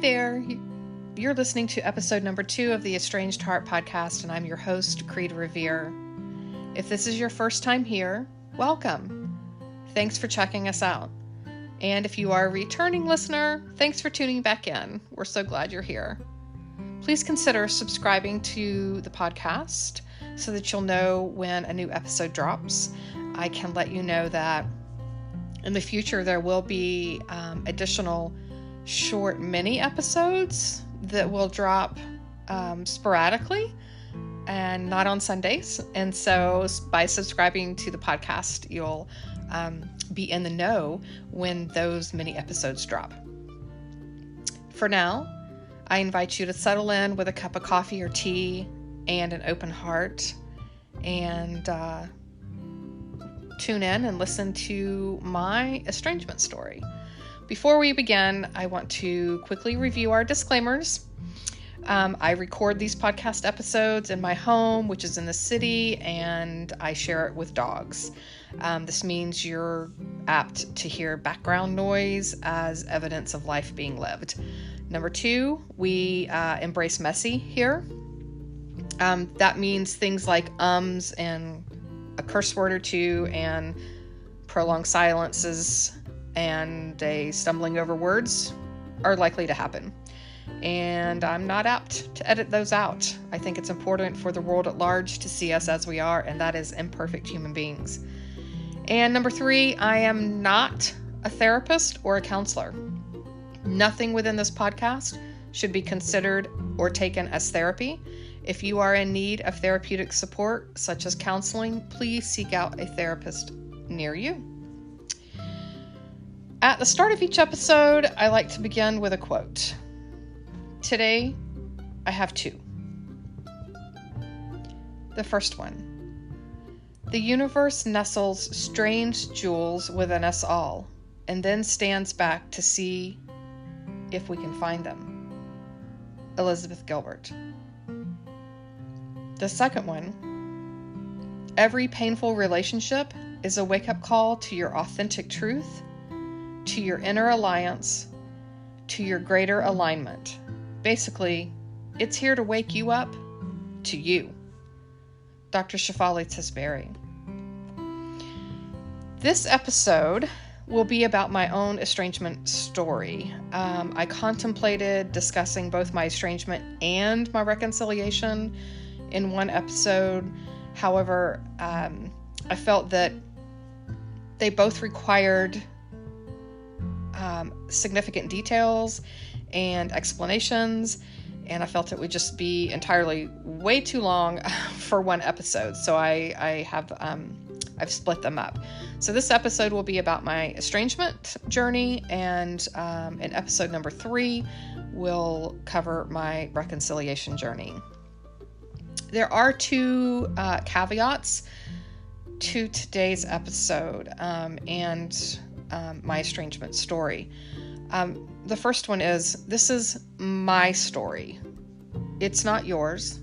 there. You're listening to episode number 2 of the Estranged Heart podcast, and I'm your host, Kreed Revere. If this is your first time here, welcome. Thanks for checking us out. And if you are a returning listener, thanks for tuning back in. We're so glad you're here. Please consider subscribing to the podcast so that you'll know when a new episode drops. I can let you know that in the future there will be additional short mini episodes that will drop sporadically and not on Sundays. And so by subscribing to the podcast, you'll be in the know when those mini episodes drop. For now, I invite you to settle in with a cup of coffee or tea and an open heart and tune in and listen to my estrangement story. Before we begin, I want to quickly review our disclaimers. I record these podcast episodes in my home, which is in the city, and I share it with dogs. This means you're apt to hear background noise as evidence of life being lived. Number 2, we embrace messy here. That means things like ums and a curse word or two and prolonged silences and a stumbling over words are likely to happen. And I'm not apt to edit those out. I think it's important for the world at large to see us as we are, and that is imperfect human beings. And number 3, I am not a therapist or a counselor. Nothing within this podcast should be considered or taken as therapy. If you are in need of therapeutic support, such as counseling, please seek out a therapist near you. At the start of each episode, I like to begin with a quote. Today, I have 2. The first one. The universe nestles strange jewels within us all, and then stands back to see if we can find them. Elizabeth Gilbert. The second one. Every painful relationship is a wake-up call to your authentic truth, to your inner alliance, to your greater alignment. Basically, it's here to wake you up to you. Dr. Shefali Tisbury. This episode will be about my own estrangement story. I contemplated discussing both my estrangement and my reconciliation in one episode. However, I felt that they both required significant details and explanations, and I felt it would just be entirely way too long for one episode. So I've split them up. So this episode will be about my estrangement journey, and in episode number 3, we'll cover my reconciliation journey. There are 2 caveats to today's episode and my estrangement story. The first one is, this is my story. It's not yours.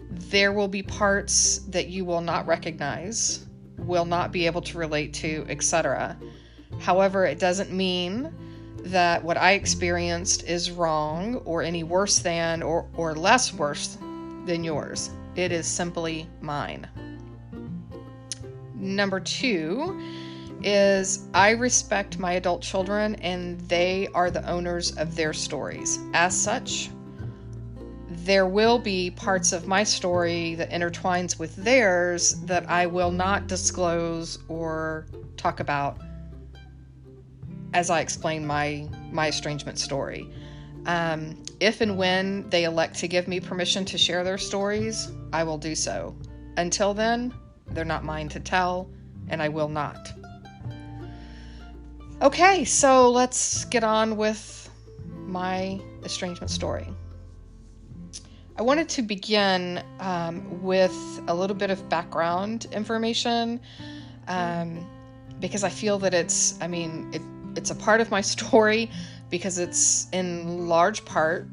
There will be parts that you will not recognize, will not be able to relate to, etc. However, it doesn't mean that what I experienced is wrong or any worse than or less worse than yours. It is simply mine. Number 2 is, I respect my adult children and they are the owners of their stories. As such, there will be parts of my story that intertwines with theirs that I will not disclose or talk about as I explain my estrangement story. If and when they elect to give me permission to share their stories, I will do so. Until then, they're not mine to tell, and I will not. Okay, so let's get on with my estrangement story. I wanted to begin with a little bit of background information because I feel that it's a part of my story because it's in large part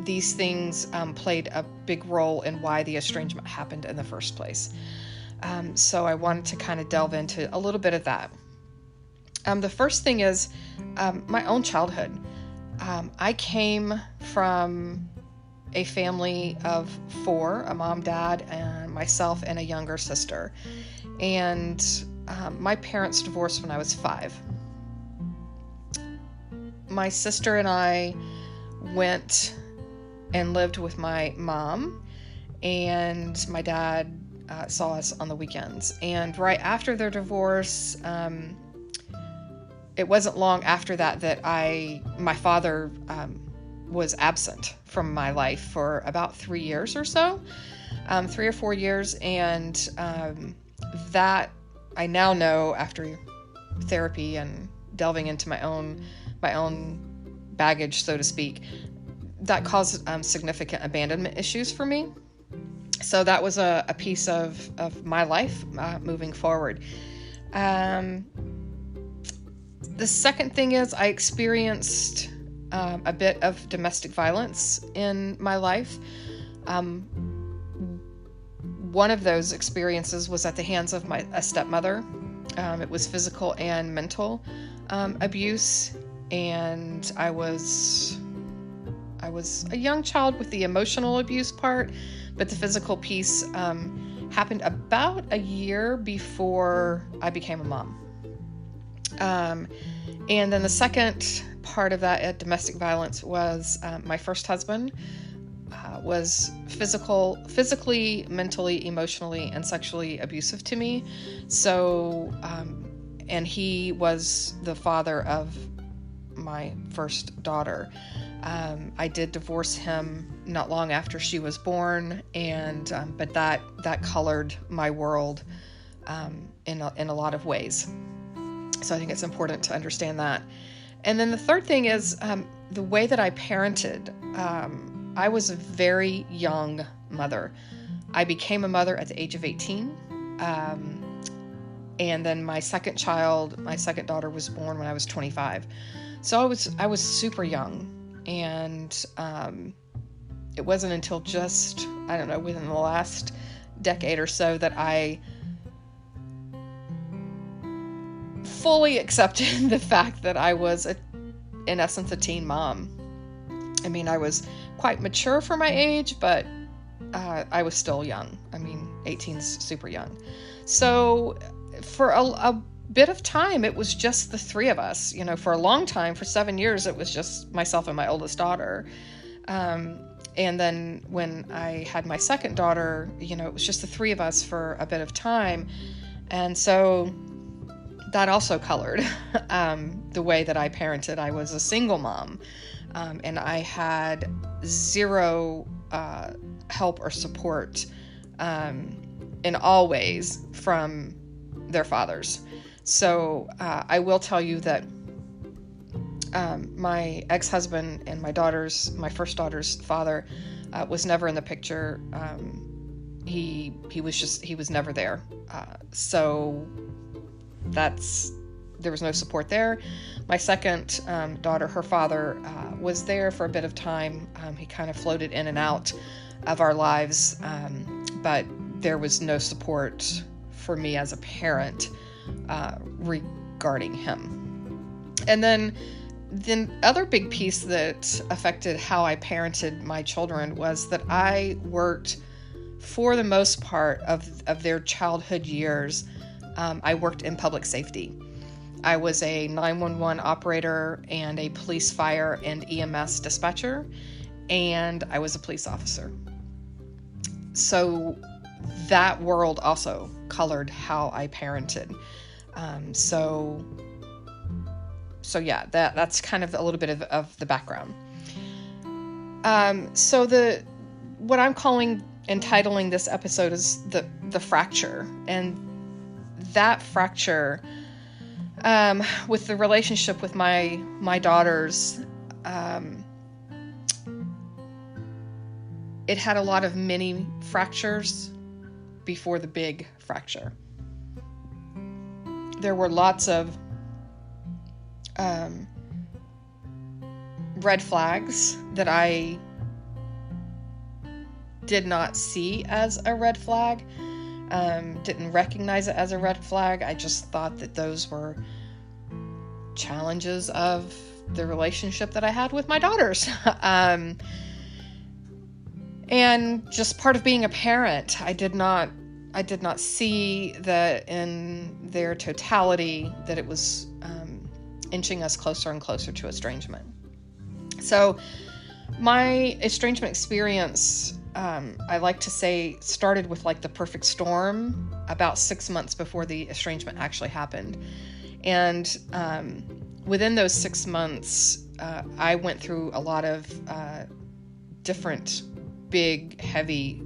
these things played a big role in why the estrangement happened in the first place. So I wanted to kind of delve into a little bit of that. The first thing is my own childhood. I came from a family of 4, a mom, dad, and myself, and a younger sister. And my parents divorced when I was 5. My sister and I went and lived with my mom, and my dad saw us on the weekends. And right after their divorce, it wasn't long after that my father was absent from my life for about 3 years or so, 3 or 4 years. And that I now know, after therapy and delving into my own baggage, so to speak, that caused significant abandonment issues for me. So that was a piece of my life moving forward. The second thing is I experienced a bit of domestic violence in my life. One of those experiences was at the hands of a stepmother. It was physical and mental abuse, and I was a young child with the emotional abuse part, but the physical piece happened about a year before I became a mom. And then the second part of that domestic violence was my first husband was physically, mentally, emotionally, and sexually abusive to me. So, and he was the father of my first daughter. I did divorce him not long after she was born, and but that colored my world in a lot of ways. So I think it's important to understand that. And then the third thing is the way that I parented. I was a very young mother. I became a mother at the age of 18. And then my second daughter was born when I was 25. So I was super young. And it wasn't until just, I don't know, within the last decade or so that I fully accepted the fact that I was, in essence, a teen mom. I mean, I was quite mature for my age, but I was still young. I mean, 18's super young. So for a bit of time, it was just the 3 of us. You know, for a long time, for 7 years, it was just myself and my oldest daughter. And then when I had my second daughter, you know, it was just the 3 of us for a bit of time. And so that also colored the way that I parented. I was a single mom, and I had zero help or support in all ways from their fathers. So I will tell you that my ex-husband and my first daughter's father was never in the picture. He was never there. So there was no support there. My second daughter, her father was there for a bit of time. He kind of floated in and out of our lives, but there was no support for me as a parent regarding him. And then the other big piece that affected how I parented my children was that I worked, for the most part of their childhood years, I worked in public safety. I was a 911 operator and a police, fire, and EMS dispatcher, and I was a police officer. So that world also colored how I parented. So yeah, that's kind of a little bit of the background. So what I'm entitling this episode is the fracture, and that fracture with the relationship with my daughters, it had a lot of mini fractures before the big fracture. There were lots of red flags that I did not see as a red flag, didn't recognize it as a red flag. I just thought that those were challenges of the relationship that I had with my daughters. And just part of being a parent, I did not see that in their totality that it was inching us closer and closer to estrangement. So my estrangement experience, I like to say, started with like the perfect storm about 6 months before the estrangement actually happened. And within those 6 months, I went through a lot of different big, heavy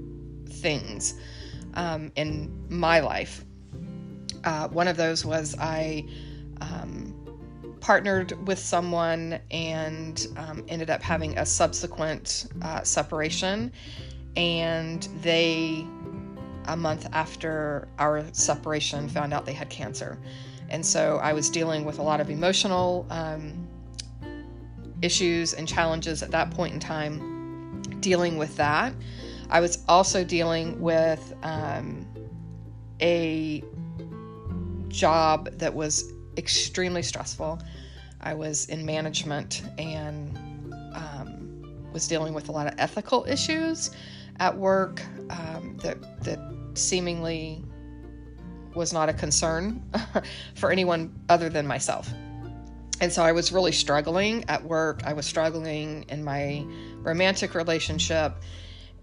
things in my life. One of those was I partnered with someone and ended up having a subsequent separation, and they, a month after our separation, found out they had cancer. And so I was dealing with a lot of emotional issues and challenges at that point in time, dealing with that. I was also dealing with a job that was extremely stressful. I was in management and was dealing with a lot of ethical issues at work that seemingly was not a concern for anyone other than myself. And so I was really struggling at work. I was struggling in my romantic relationship.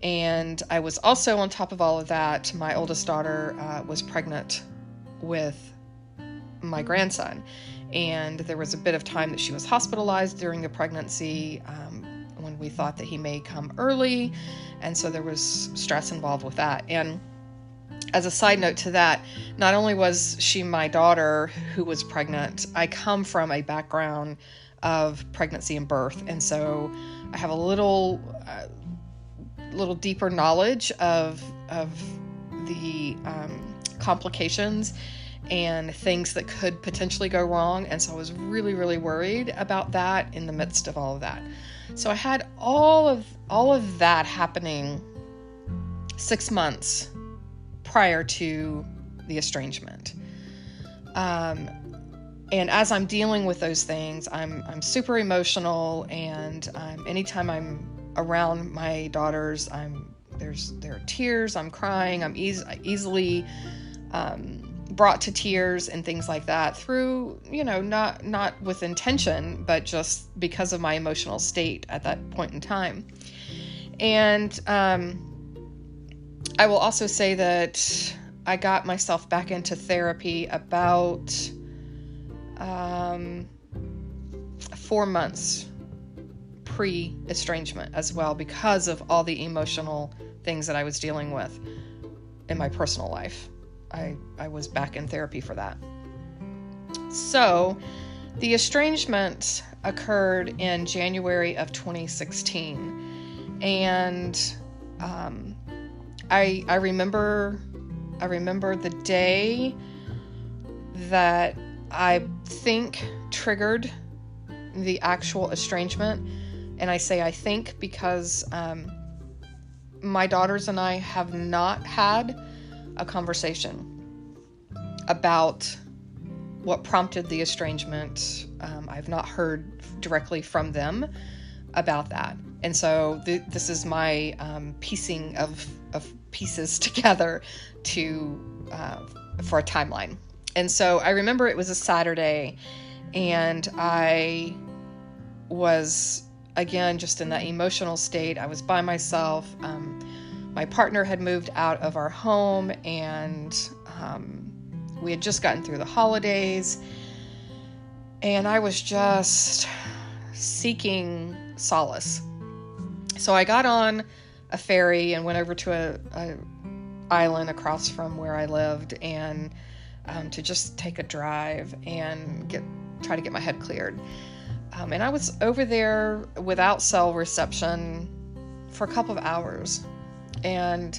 And I was also, on top of all of that, my oldest daughter was pregnant with my grandson. And there was a bit of time that she was hospitalized during the pregnancy when we thought that he may come early. And so there was stress involved with that. And as a side note to that, not only was she my daughter who was pregnant, I come from a background of pregnancy and birth. And so I have a little deeper knowledge of the complications and things that could potentially go wrong. And so I was really, really worried about that in the midst of all of that. So I had all of that happening 6 months prior to the estrangement. And as I'm dealing with those things, I'm super emotional, and anytime I'm around my daughters, there are tears, I'm crying, I'm easily brought to tears and things like that through, not with intention, but just because of my emotional state at that point in time. And I will also say that I got myself back into therapy about 4 months pre-estrangement as well, because of all the emotional things that I was dealing with in my personal life. I was back in therapy for that. So the estrangement occurred in January of 2016. And I remember the day that I think triggered the actual estrangement. And I say I think because my daughters and I have not had a conversation about what prompted the estrangement. I've not heard directly from them about that. And so this is my piecing of pieces together for a timeline. And so I remember it was a Saturday, and I was, again, just in that emotional state. I was by myself. My partner had moved out of our home, and we had just gotten through the holidays, and I was just seeking solace. So I got on a ferry and went over to a island across from where I lived, and to just take a drive and try to get my head cleared. And I was over there without cell reception for a couple of hours. And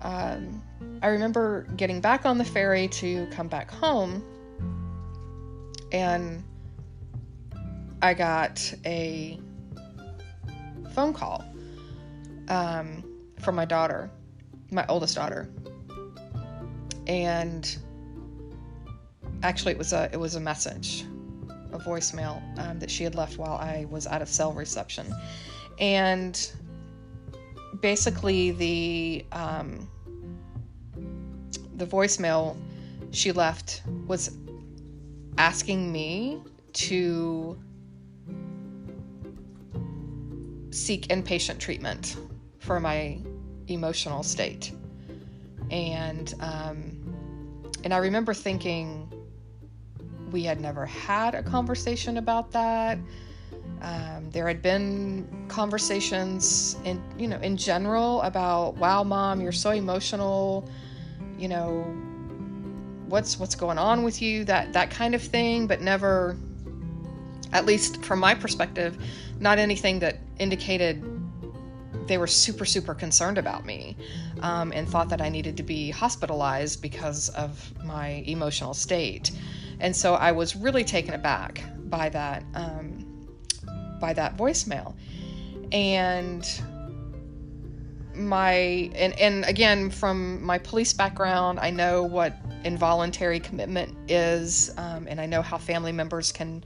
I remember getting back on the ferry to come back home, and I got a phone call from my daughter, my oldest daughter. And actually it was a message. a voicemail that she had left while I was out of cell reception. And basically the voicemail she left was asking me to seek inpatient treatment for my emotional state. And I remember thinking we had never had a conversation about that. There had been conversations in general about, wow, Mom, you're so emotional, what's going on with you, that kind of thing, but never, at least from my perspective, not anything that indicated they were super, super concerned about me, and thought that I needed to be hospitalized because of my emotional state. And so I was really taken aback by that voicemail. And and again, from my police background, I know what involuntary commitment is, and I know how family members can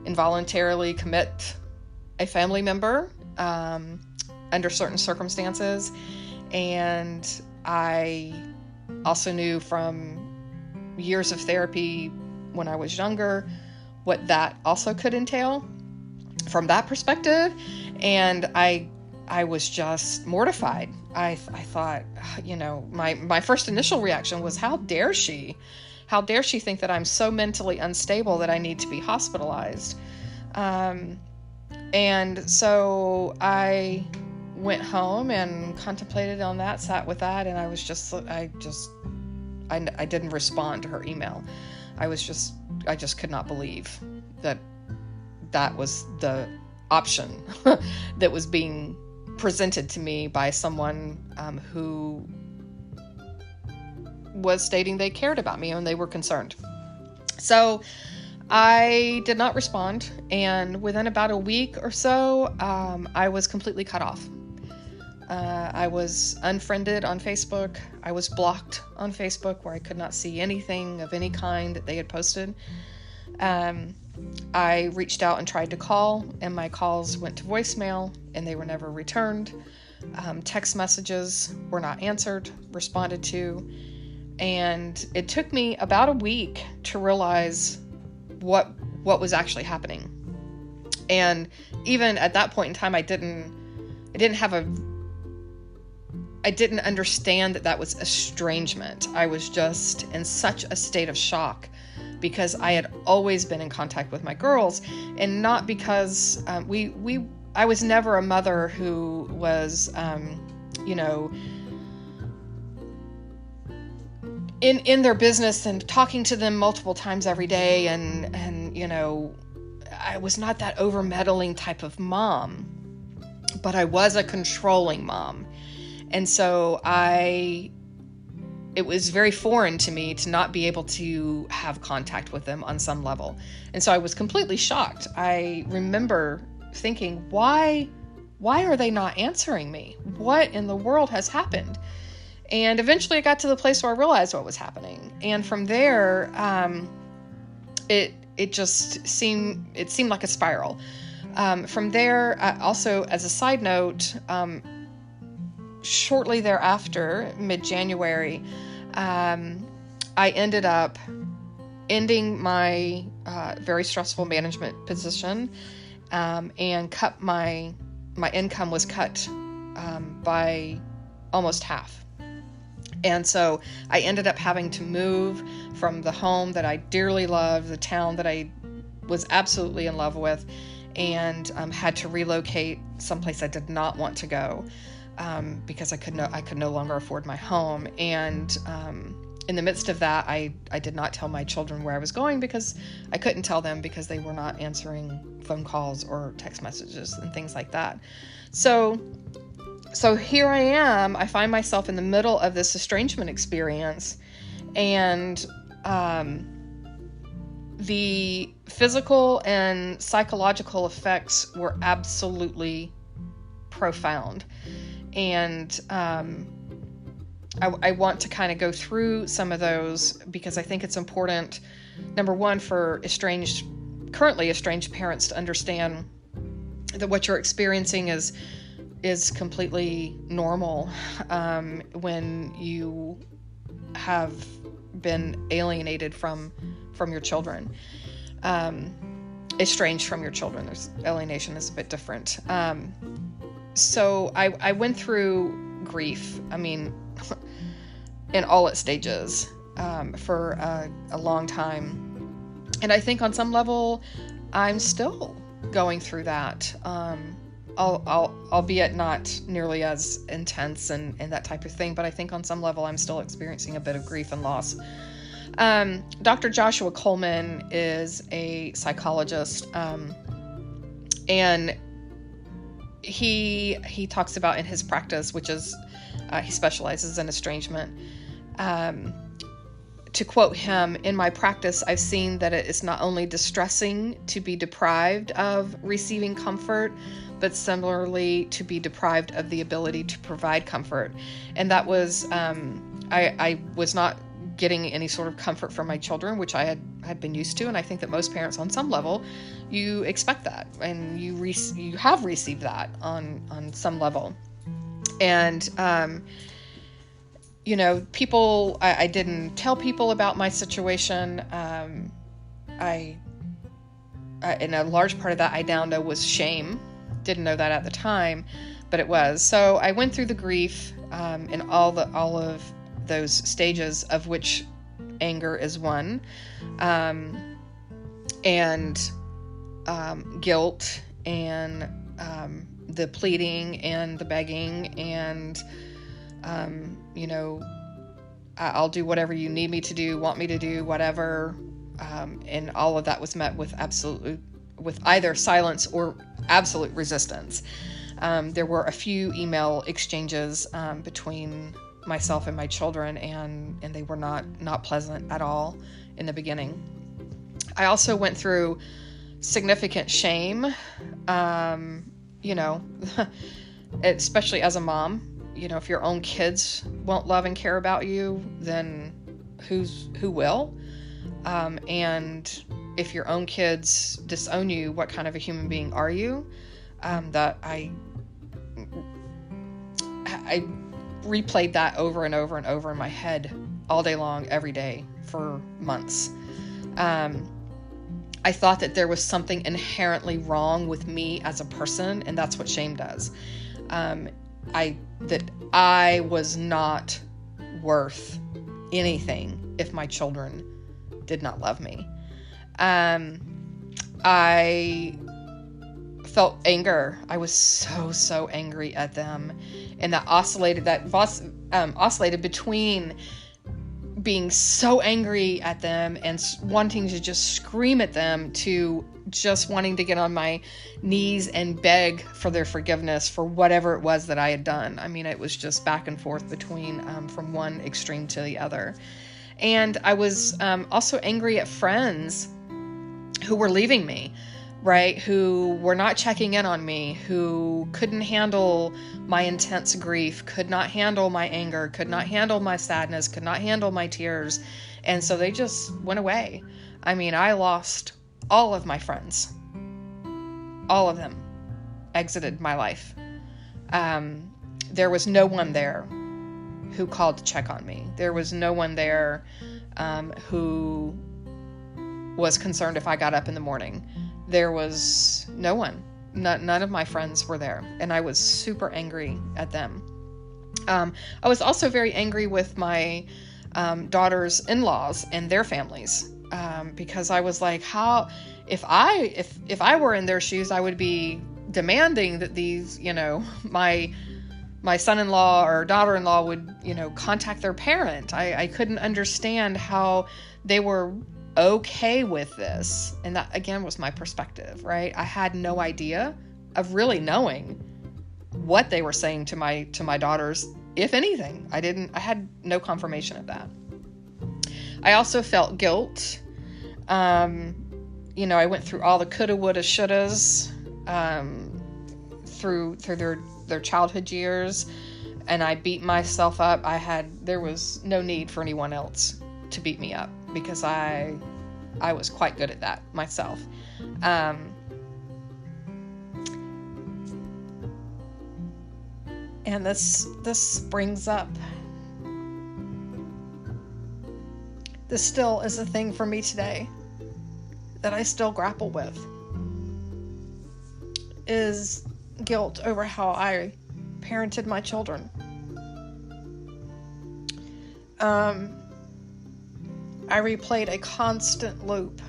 involuntarily commit a family member under certain circumstances. And I also knew from years of therapy when I was younger what that also could entail from that perspective. And I was just mortified. I thought, my first initial reaction was, how dare she? How dare she think that I'm so mentally unstable that I need to be hospitalized? And so I went home and contemplated on that, sat with that, and I didn't respond to her email. I just could not believe that was the option that was being presented to me by someone who was stating they cared about me and they were concerned. So I did not respond, and within about a week or so, I was completely cut off. I was unfriended on Facebook. I was blocked on Facebook, where I could not see anything of any kind that they had posted. I reached out and tried to call, and my calls went to voicemail, and they were never returned. Text messages were not answered, responded to, and it took me about a week to realize what was actually happening. And even at that point in time, I didn't understand that was estrangement. I was just in such a state of shock because I had always been in contact with my girls, and not because I was never a mother who was, in their business and talking to them multiple times every day, and I was not that over-meddling type of mom, but I was a controlling mom. And so it was very foreign to me to not be able to have contact with them on some level. And so I was completely shocked. I remember thinking, why are they not answering me? What in the world has happened? And eventually I got to the place where I realized what was happening. And from there, it seemed like a spiral. From there, also as a side note, shortly thereafter, mid-January, I ended up ending my very stressful management position, and cut my income was cut by almost half. And so I ended up having to move from the home that I dearly loved, the town that I was absolutely in love with, and had to relocate someplace I did not want to go. Because I could no longer afford my home. And in the midst of that, I did not tell my children where I was going, because I couldn't tell them because they were not answering phone calls or text messages and things like that. So here I am. I find myself in the middle of this estrangement experience, and the physical and psychological effects were absolutely profound. And I want to kind of go through some of those, because I think it's important, number one, for estranged currently estranged parents to understand that what you're experiencing is completely normal when you have been alienated from your children, estranged from your children. There's alienation is a bit different. So I went through grief, I mean, in all its stages, for a long time. And I think on some level, I'm still going through that, albeit not nearly as intense and that type of thing. But I think on some level, I'm still experiencing a bit of grief and loss. Dr. Joshua Coleman is a psychologist, and he talks about in his practice, which is he specializes in estrangement. To quote him, "In my practice, I've seen that it is not only distressing to be deprived of receiving comfort, but similarly to be deprived of the ability to provide comfort." And that was, I was not getting any sort of comfort from my children, which I had been used to. And I think that most parents on some level, you expect that, and you have received that on some level. And, people, I didn't tell people about my situation. And a large part of that I now know was shame. Didn't know that at the time, but it was. So I went through the grief, in all of those stages, of which anger is one, and guilt, and the pleading and the begging, and I'll do whatever you need me to do, want me to do, whatever, and all of that was met with either silence or absolute resistance. There were a few email exchanges between myself and my children, and they were not pleasant at all in the beginning. I also went through significant shame, especially as a mom. If your own kids won't love and care about you, then who will? And if your own kids disown you, what kind of a human being are you? That I replayed that over and over and over in my head all day long, every day for months. I thought that there was something inherently wrong with me as a person, and that's what shame does. That I was not worth anything if my children did not love me. I felt anger. I was so angry at them, and that oscillated between being so angry at them and wanting to just scream at them, to just wanting to get on my knees and beg for their forgiveness for whatever it was that I had done. I mean, it was just back and forth between from one extreme to the other. And I was also angry at friends who were leaving me, right? Who were not checking in on me, who couldn't handle my intense grief, could not handle my anger, could not handle my sadness, could not handle my tears. And so they just went away. I mean, I lost all of my friends. All of them exited my life. There was no one there who called to check on me. There was no one there who was concerned if I got up in the morning. There was no one. None of my friends were there. And I was super angry at them. I was also very angry with my daughter's in-laws and their families. Because I was like, if I were in their shoes, I would be demanding that these, my son-in-law or daughter-in-law would, contact their parent. I couldn't understand how they were okay with this. And that, again, was my perspective, right? I had no idea of really knowing what they were saying to my daughters, if anything. I had no confirmation of that. I also felt guilt. I went through all the coulda, woulda, shouldas, through their childhood years, and I beat myself up. There was no need for anyone else to beat me up, because I I was quite good at that myself. And this brings up, this still is a thing for me today that I still grapple with, is guilt over how I parented my children. I replayed a constant loop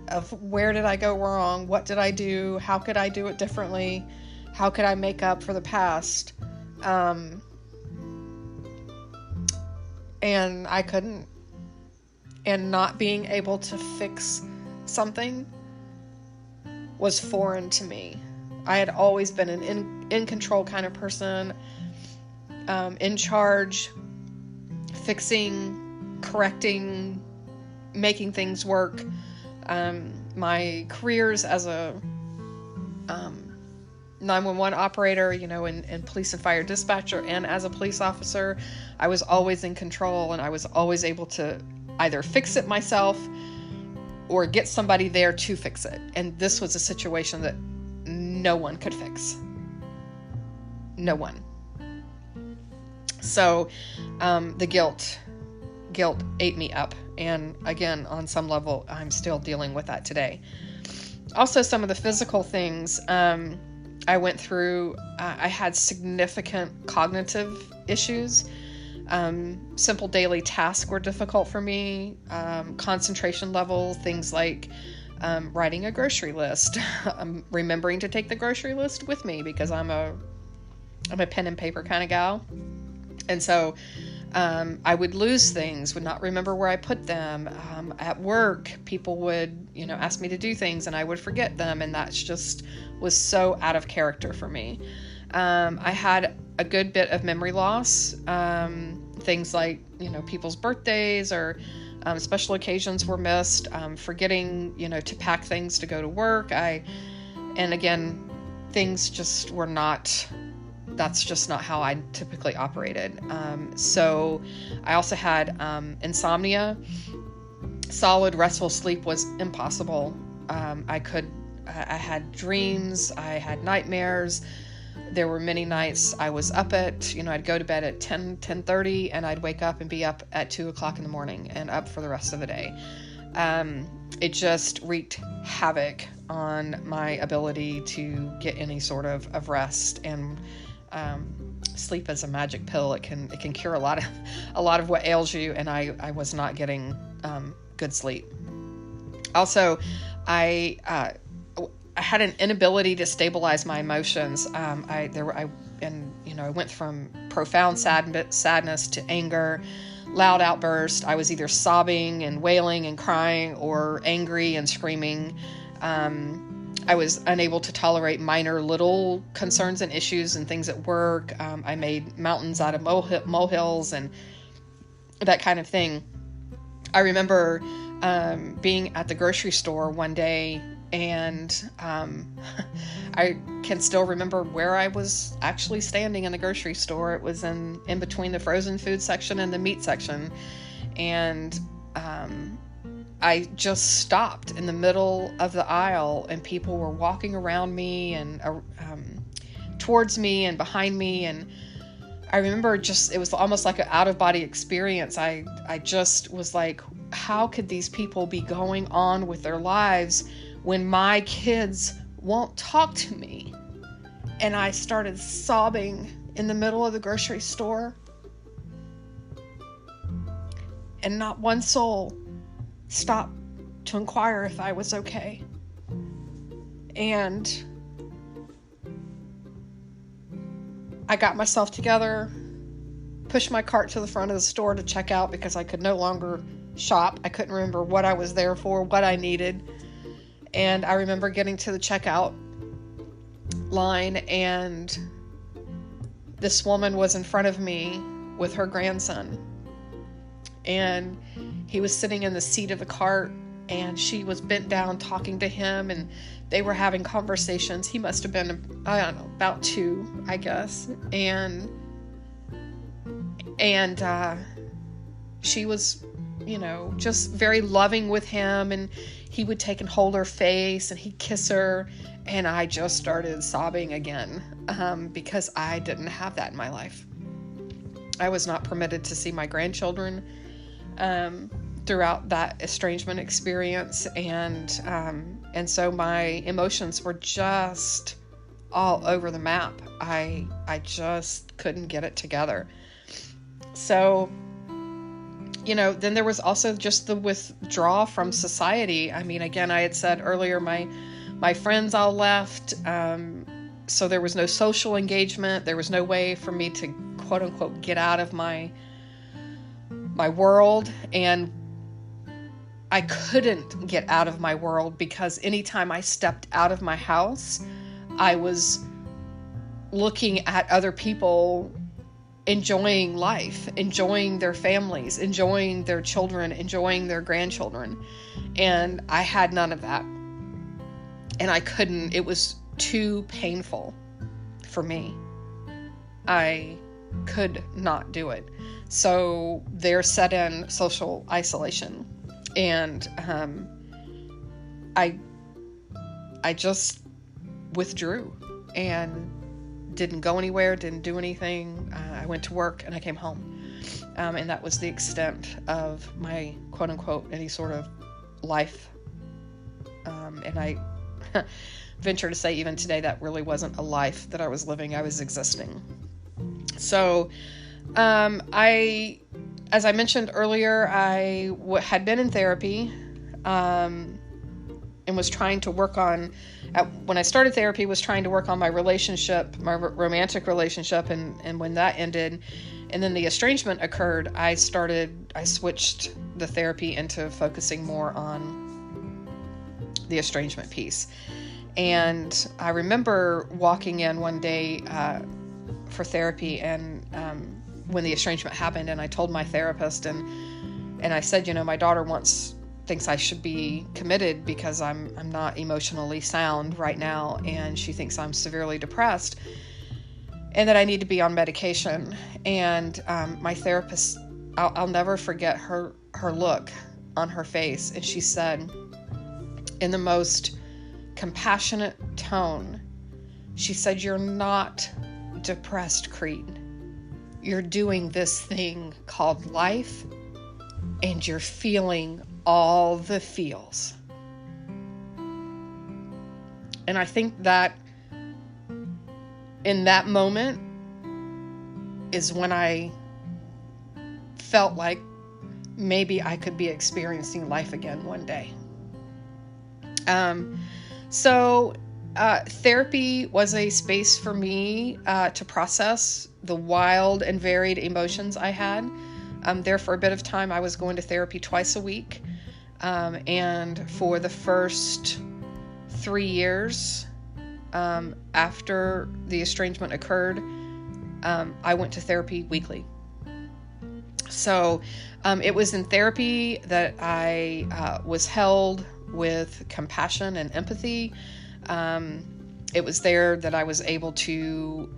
of where did I go wrong? What did I do? How could I do it differently? How could I make up for the past? And I couldn't. And not being able to fix something was foreign to me. I had always been an in control kind of person, in charge, fixing, correcting, making things work. My careers as a 911 operator, in police and fire dispatcher, and as a police officer, I was always in control, and I was always able to either fix it myself or get somebody there to fix it. And this was a situation that no one could fix. No one. So the guilt ate me up. And again, on some level, I'm still dealing with that today. Also, some of the physical things I went through, I had significant cognitive issues. Simple daily tasks were difficult for me. Concentration level, things like writing a grocery list, remembering to take the grocery list with me because I'm a pen and paper kind of gal. And so I would lose things, would not remember where I put them. At work, people would, ask me to do things and I would forget them. And that just was so out of character for me. I had a good bit of memory loss. Things like, people's birthdays or special occasions were missed. Forgetting, to pack things to go to work. And again, things just were not, that's just not how I typically operated. So I also had insomnia. Solid, restful sleep was impossible. I had dreams. I had nightmares. There were many nights I was up at, I'd go to bed at 10:30 and I'd wake up and be up at 2:00 in the morning and up for the rest of the day. It just wreaked havoc on my ability to get any sort of rest. And sleep is a magic pill. It can cure a lot of what ails you. And I was not getting good sleep. Also, I had an inability to stabilize my emotions. I went from profound sadness to anger, loud outburst. I was either sobbing and wailing and crying or angry and screaming. I was unable to tolerate minor little concerns and issues and things at work. I made mountains out of molehills and that kind of thing. I remember being at the grocery store one day, and I can still remember where I was actually standing in the grocery store. It was in between the frozen food section and the meat section. And I just stopped in the middle of the aisle, and people were walking around me and towards me and behind me. And I remember it was almost like an out-of-body experience. I just was like, how could these people be going on with their lives when my kids won't talk to me? And I started sobbing in the middle of the grocery store. And not one soul stopped to inquire if I was okay. And I got myself together, pushed my cart to the front of the store to check out because I could no longer shop. I couldn't remember what I was there for, what I needed. And I remember getting to the checkout line, and this woman was in front of me with her grandson. And he was sitting in the seat of the cart, and she was bent down talking to him, and they were having conversations. He must have been, I don't know, about 2, I guess. And she was just very loving with him, and he would take and hold her face and he'd kiss her, and I just started sobbing again, because I didn't have that in my life. I was not permitted to see my grandchildren throughout that estrangement experience, and so my emotions were just all over the map. I just couldn't get it together. So, then there was also just the withdrawal from society. I mean, again, I had said earlier, my friends all left, so there was no social engagement. There was no way for me to, quote unquote, get out of my world, and I couldn't get out of my world because anytime I stepped out of my house, I was looking at other people enjoying life, enjoying their families, enjoying their children, enjoying their grandchildren. And I had none of that. And I couldn't, it was too painful for me. I could not do it. So there set in social isolation. And I just withdrew and didn't go anywhere, didn't do anything. I went to work and I came home. And that was the extent of my, quote unquote, any sort of life. And I venture to say even today that really wasn't a life that I was living. I was existing. So as I mentioned earlier, I had been in therapy and was trying to work on, when I started therapy, was trying to work on my relationship, my romantic relationship, and when that ended, and then the estrangement occurred, I switched the therapy into focusing more on the estrangement piece. And I remember walking in one day for therapy, and when the estrangement happened, and I told my therapist, and I said, my daughter thinks I should be committed because I'm not emotionally sound right now, and she thinks I'm severely depressed and that I need to be on medication. And my therapist, I'll never forget her look on her face, and she said, in the most compassionate tone, she said, "You're not depressed, Kreed. You're doing this thing called life, and you're feeling all the feels." And I think that in that moment is when I felt like maybe I could be experiencing life again one day. So therapy was a space for me to process the wild and varied emotions I had. There for a bit of time, I was going to therapy twice a week. And for the first 3 years after the estrangement occurred, I went to therapy weekly. So it was in therapy that I was held with compassion and empathy. It was there that I was able to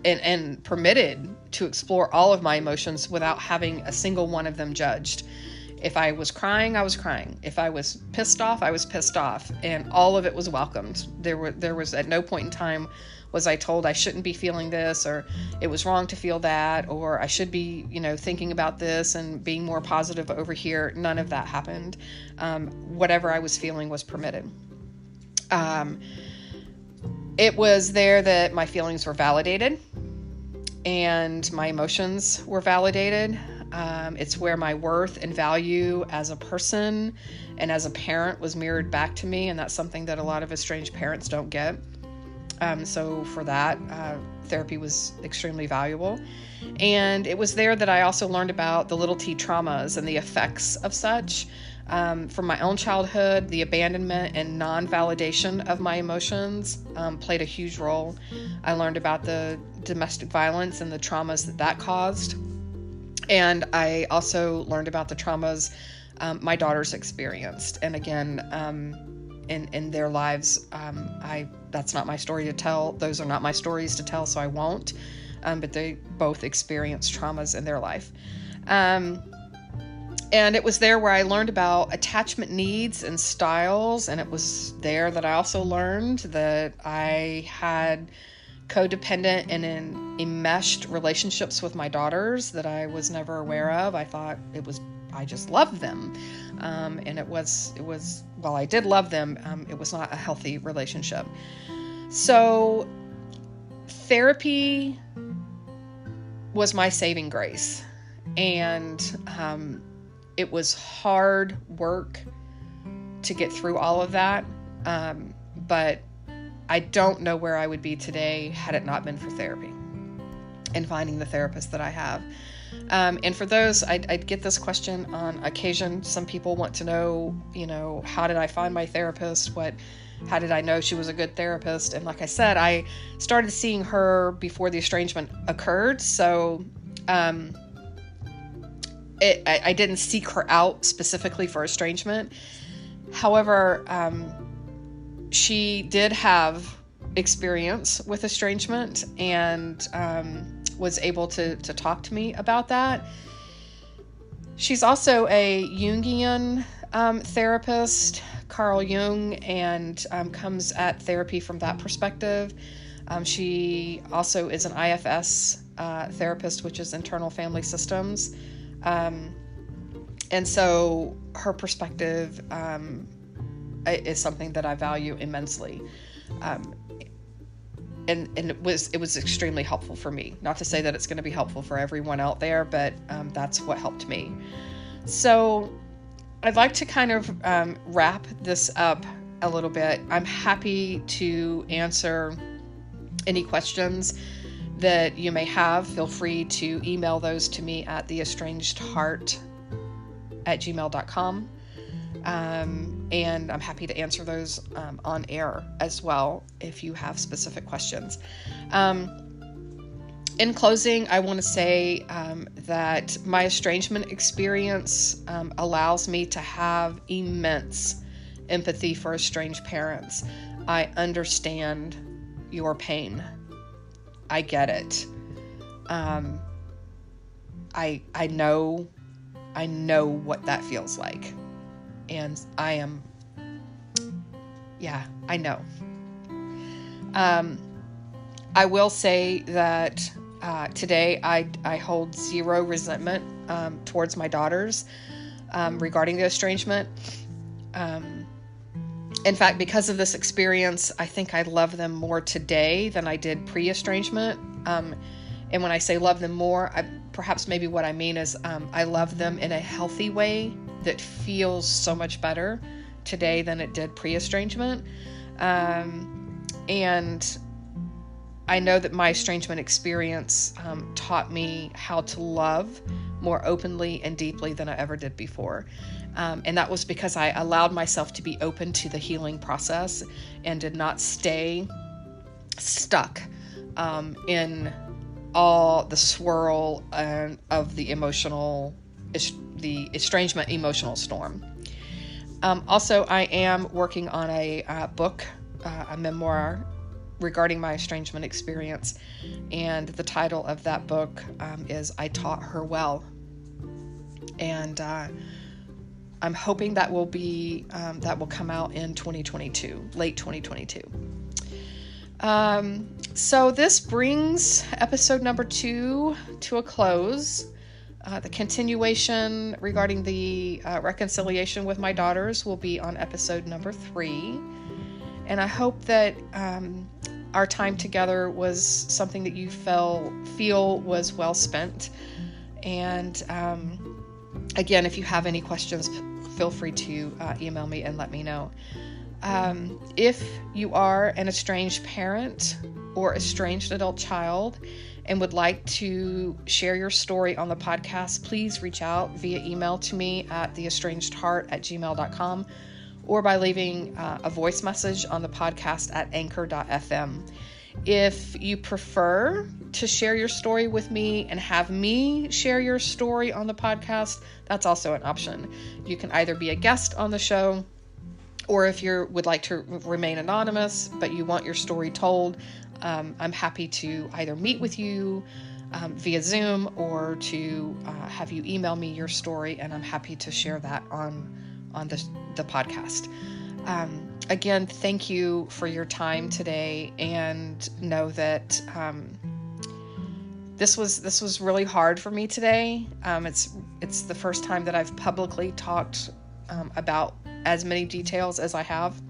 and permitted to explore all of my emotions without having a single one of them judged. If I was crying, I was crying. If I was pissed off, I was pissed off, and all of it was welcomed. There was at no point in time was I told I shouldn't be feeling this, or it was wrong to feel that, or I should be, thinking about this and being more positive over here. None of that happened. Whatever I was feeling was permitted. It was there that my feelings were validated and my emotions were validated. It's where my worth and value as a person and as a parent was mirrored back to me, and that's something that a lot of estranged parents don't get. So for that, therapy was extremely valuable. And it was there that I also learned about the little T traumas and the effects of such. From my own childhood, the abandonment and non-validation of my emotions played a huge role. I learned about the domestic violence and the traumas that caused. And I also learned about the traumas my daughters experienced. And again, in their lives, that's not my story to tell. Those are not my stories to tell, so I won't. But they both experienced traumas in their life. And it was there where I learned about attachment needs and styles. And it was there that I also learned that I had codependent and enmeshed relationships with my daughters that I was never aware of. I thought I just loved them. And it was, while I did love them, it was not a healthy relationship. So therapy was my saving grace. And, it was hard work to get through all of that. But I don't know where I would be today had it not been for therapy and finding the therapist that I have. And for those, I'd get this question on occasion. Some people want to know, how did I find my therapist? How did I know she was a good therapist? And like I said, I started seeing her before the estrangement occurred. So, I didn't seek her out specifically for estrangement. However, she did have experience with estrangement and was able to talk to me about that. She's also a Jungian therapist, Carl Jung, and comes at therapy from that perspective. She also is an IFS therapist, which is internal family systems. And so her perspective is something that I value immensely. And it was extremely helpful for me. Not to say that it's going to be helpful for everyone out there, but that's what helped me. So I'd like to kind of wrap this up a little bit. I'm happy to answer any questions that you may have. Feel free to email those to me at theestrangedheart@gmail.com. And I'm happy to answer those on air as well if you have specific questions. In closing, I want to say that my estrangement experience allows me to have immense empathy for estranged parents. I understand your pain. I get it. I know what that feels like. And I know. I will say that today I hold zero resentment towards my daughters regarding the estrangement. In fact, because of this experience, I think I love them more today than I did pre-estrangement. And when I say love them more, perhaps maybe what I mean is I love them in a healthy way that feels so much better today than it did pre-estrangement. And I know that my estrangement experience taught me how to love more openly and deeply than I ever did before. And that was because I allowed myself to be open to the healing process and did not stay stuck in all the swirl of the estrangement emotional storm. Also, I am working on a book, a memoir regarding my estrangement experience, and the title of that book is I Taught Her Well. And I'm hoping that will come out in 2022, late 2022. So this brings episode number 2 to a close. The continuation regarding the reconciliation with my daughters will be on episode number 3. And I hope that our time together was something that you feel was well spent. And again, if you have any questions, feel free to email me and let me know. If you are an estranged parent or estranged adult child and would like to share your story on the podcast, please reach out via email to me at theestrangedheart@gmail.com or by leaving a voice message on the podcast at anchor.fm. If you prefer to share your story with me and have me share your story on the podcast, that's also an option. You can either be a guest on the show, or if you would like to remain anonymous, but you want your story told, I'm happy to either meet with you via Zoom, or to have you email me your story, and I'm happy to share that on the podcast. Again, thank you for your time today, and know that this was really hard for me today. It's the first time that I've publicly talked about as many details as I have,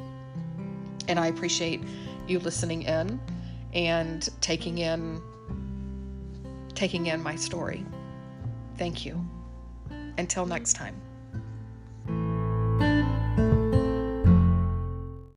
and I appreciate you listening in and taking in my story. Thank you. Until next time.